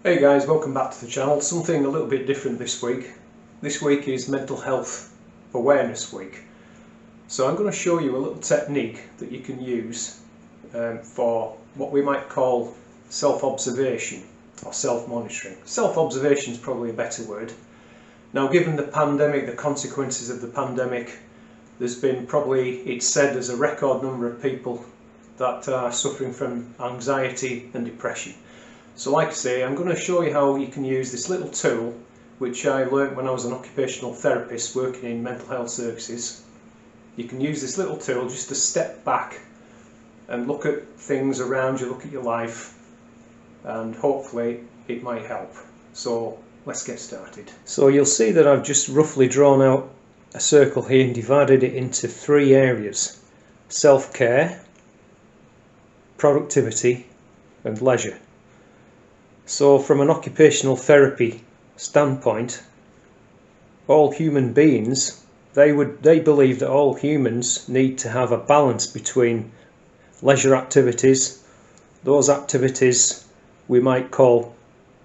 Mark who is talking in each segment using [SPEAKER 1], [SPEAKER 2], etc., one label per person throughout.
[SPEAKER 1] Hey guys, welcome back to the channel. Something a little bit different this week. This week is Mental Health Awareness Week. So I'm going to show you a little technique that you can use for what we might call self-observation or self-monitoring. Self-observation is probably a better word. Now, given the pandemic, the consequences of the pandemic, there's been probably, it's said, there's a record number of people that are suffering from anxiety and depression. So like I say, I'm going to show you how you can use this little tool which I learnt when I was an occupational therapist working in mental health services. You can use this little tool just to step back and look at things around you, look at your life, and hopefully it might help. So let's get started. So you'll see that I've just roughly drawn out a circle here and divided it into three areas: self-care, productivity and leisure. So from an occupational therapy standpoint, all human beings, they believe that all humans need to have a balance between leisure activities, those activities we might call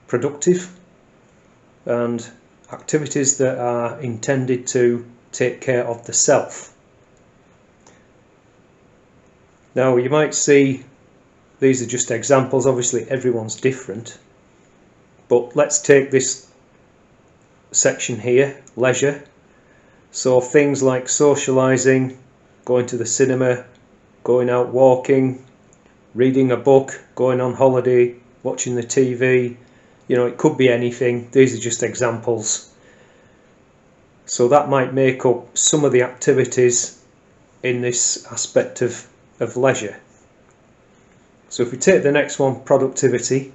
[SPEAKER 1] productive, and activities that are intended to take care of the self. Now you might see these are just examples, obviously everyone's different. But let's take this section here, leisure. So things like socialising, going to the cinema, going out walking, reading a book, going on holiday, watching the TV, it could be anything. These are just examples. So that might make up some of the activities in this aspect of leisure. So if we take the next one, productivity,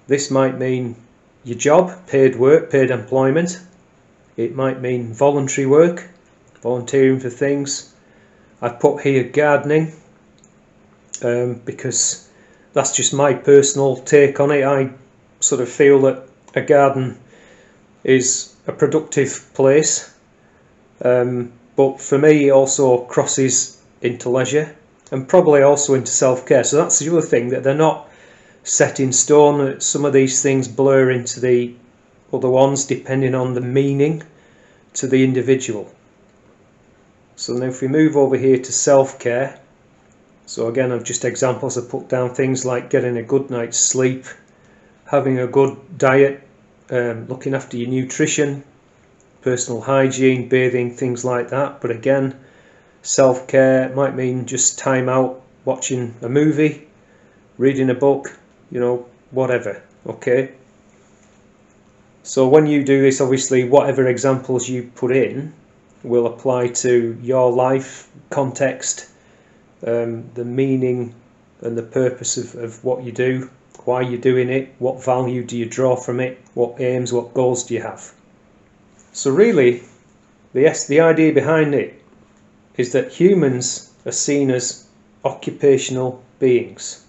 [SPEAKER 1] this might mean your job, paid work, paid employment. It might mean voluntary work, volunteering for things. I've put here gardening because that's just my personal take on it. I sort of feel that a garden is a productive place, but for me it also crosses into leisure and probably also into self-care. So that's the other thing, that they're not set in stone. Some of these things blur into the other ones depending on the meaning to the individual. So then if we move over here to self-care, so again I've just examples. I put down things like getting a good night's sleep, having a good diet, looking after your nutrition, personal hygiene, bathing, things like that. But again, self-care might mean just time out watching a movie, reading a book, whatever. Okay, so when you do this, obviously whatever examples you put in will apply to your life context, the meaning and the purpose of what you do, why you're doing it, what value do you draw from it, what aims, what goals do you have. So really the idea behind it is that humans are seen as occupational beings.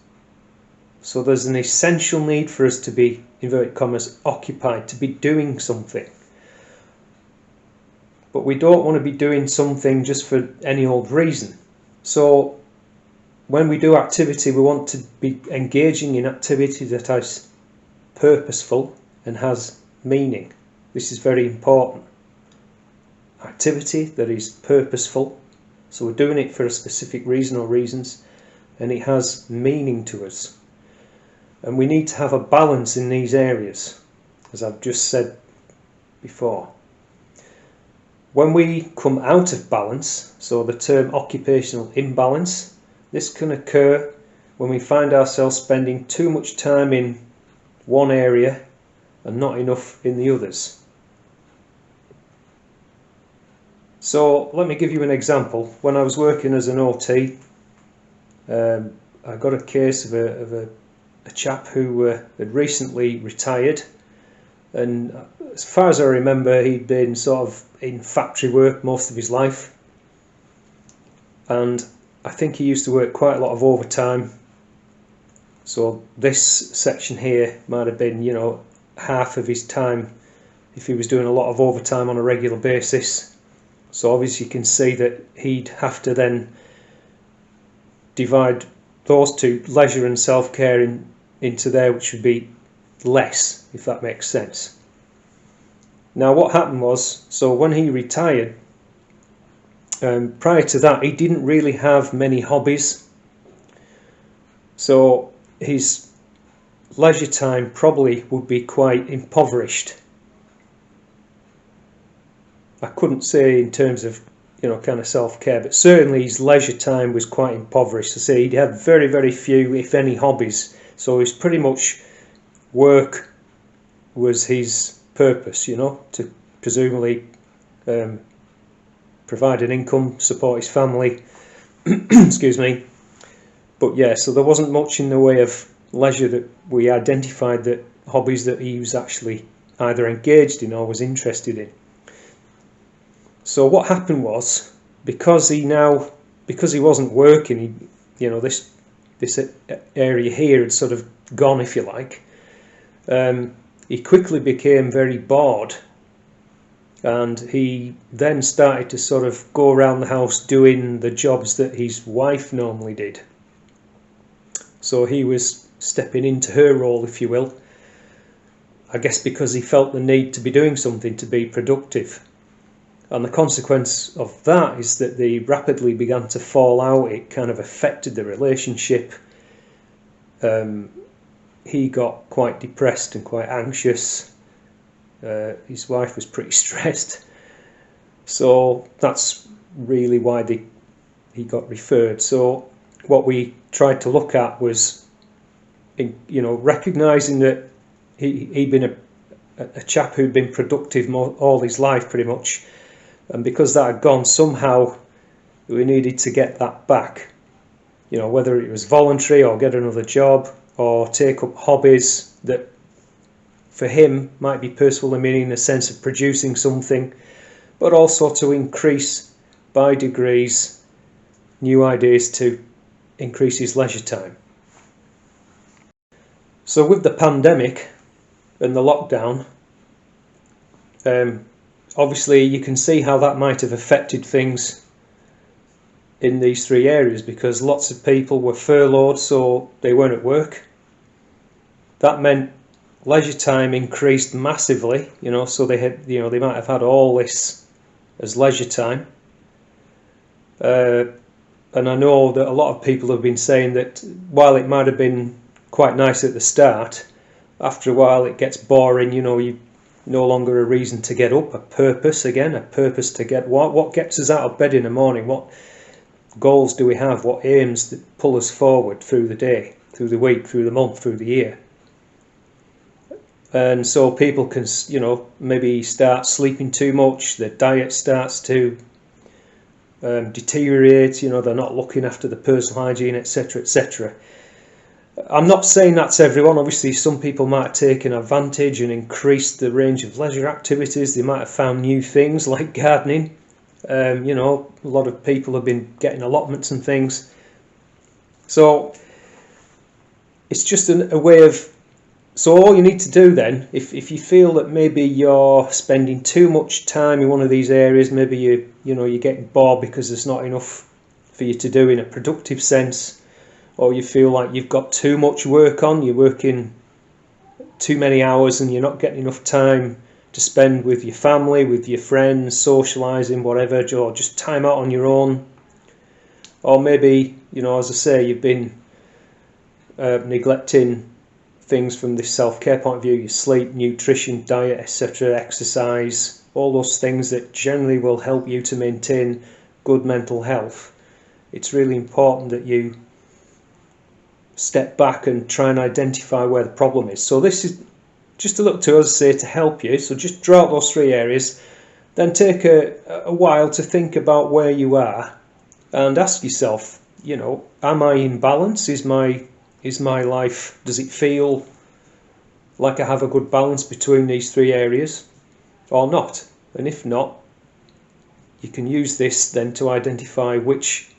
[SPEAKER 1] So there's an essential need for us to be, inverted commas, occupied, to be doing something. But we don't want to be doing something just for any old reason. So when we do activity, we want to be engaging in activity that is purposeful and has meaning. This is very important. Activity that is purposeful. So we're doing it for a specific reason or reasons, and it has meaning to us. And we need to have a balance in these areas, as I've just said before. When we come out of balance, so the term occupational imbalance, this can occur when we find ourselves spending too much time in one area and not enough in the others. So let me give you an example. When I was working as an OT, I got a case of a chap who had recently retired, and as far as I remember he'd been sort of in factory work most of his life, and I think he used to work quite a lot of overtime. So this section here might have been half of his time if he was doing a lot of overtime on a regular basis. So obviously you can see that he'd have to then divide those two, leisure and self-care, into there which would be less, if that makes sense. Now what happened was, so when he retired, prior to that he didn't really have many hobbies, so his leisure time probably would be quite impoverished. I couldn't say in terms of, you know, kind of self-care, but certainly his leisure time was quite impoverished. I say he had very, very few, if any, hobbies. So it's pretty much work was his purpose, you know, to presumably provide an income, support his family. Excuse me. But yeah, so there wasn't much in the way of leisure that we identified, that hobbies that he was actually either engaged in or was interested in. So what happened was, because he wasn't working, you know, this area here had sort of gone, if you like. He quickly became very bored, and he then started to sort of go around the house doing the jobs that his wife normally did. So he was stepping into her role, if you will, I guess because he felt the need to be doing something to be productive. And the consequence of that is that they rapidly began to fall out. It kind of affected the relationship. He got quite depressed and quite anxious. His wife was pretty stressed. So that's really why he got referred. So what we tried to look at was, you know, recognising that he'd been a chap who'd been productive all his life pretty much. And because that had gone, somehow we needed to get that back. You know, whether it was voluntary or get another job or take up hobbies that for him might be personally meaning a sense of producing something, but also to increase by degrees new ideas to increase his leisure time. So with the pandemic and the lockdown, obviously you can see how that might have affected things in these three areas, because lots of people were furloughed, so they weren't at work. That meant leisure time increased massively, you know, so they had, you know, they might have had all this as leisure time. And I know that a lot of people have been saying that while it might have been quite nice at the start, after a while it gets boring, you know, you no longer a reason to get up, a purpose to get what gets us out of bed in the morning, what goals do we have, what aims that pull us forward through the day, through the week, through the month, through the year. And so people can, you know, maybe start sleeping too much, their diet starts to deteriorate, you know, they're not looking after the personal hygiene, etc., etc. I'm not saying that's everyone. Obviously some people might have taken advantage and increased the range of leisure activities. They might have found new things like gardening. You know, a lot of people have been getting allotments and things. So it's just a way of, so all you need to do then, if you feel that maybe you're spending too much time in one of these areas, maybe you're getting bored because there's not enough for you to do in a productive sense, or you feel like you've got too much work on, you're working too many hours and you're not getting enough time to spend with your family, with your friends, socialising, whatever, or just time out on your own. Or maybe, you know, as I say, you've been neglecting things from this self-care point of view, your sleep, nutrition, diet, etc., exercise, all those things that generally will help you to maintain good mental health. It's really important that you step back and try and identify where the problem is. So this is just a little tool, as I say, to help you. So just draw out those three areas, then take a while to think about where you are and ask yourself, you know, am I in balance? Is my life, does it feel like I have a good balance between these three areas or not? And if not, you can use this then to identify which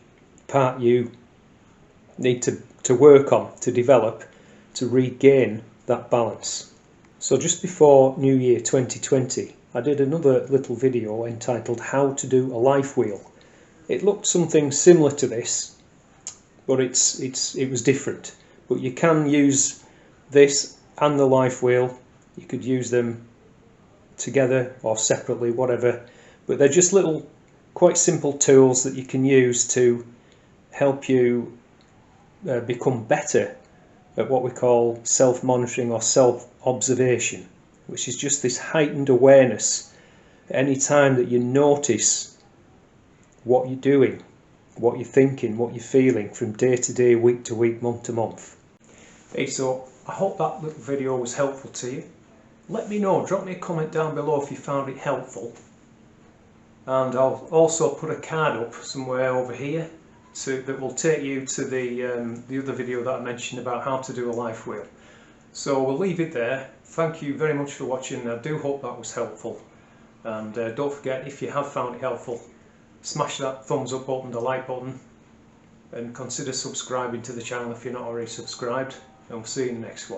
[SPEAKER 1] part you need to work on, to develop, to regain that balance. So just before New Year 2020, I did another little video entitled How to Do a Life Wheel. It looked something similar to this, but it was different. But you can use this and the life wheel, you could use them together or separately, whatever, but they're just little quite simple tools that you can use to help you become better at what we call self-monitoring or self-observation, which is just this heightened awareness at any time that you notice what you're doing, what you're thinking, what you're feeling from day to day, week to week, month to month. Hey, so I hope that little video was helpful to you. Let me know, drop me a comment down below if you found it helpful, and I'll also put a card up somewhere over here that will take you to the other video that I mentioned about how to do a life wheel. So we'll leave it there. Thank you very much for watching. I do hope that was helpful, and don't forget, if you have found it helpful, smash that thumbs up button, the like button, and consider subscribing to the channel if you're not already subscribed, and we'll see you in the next one.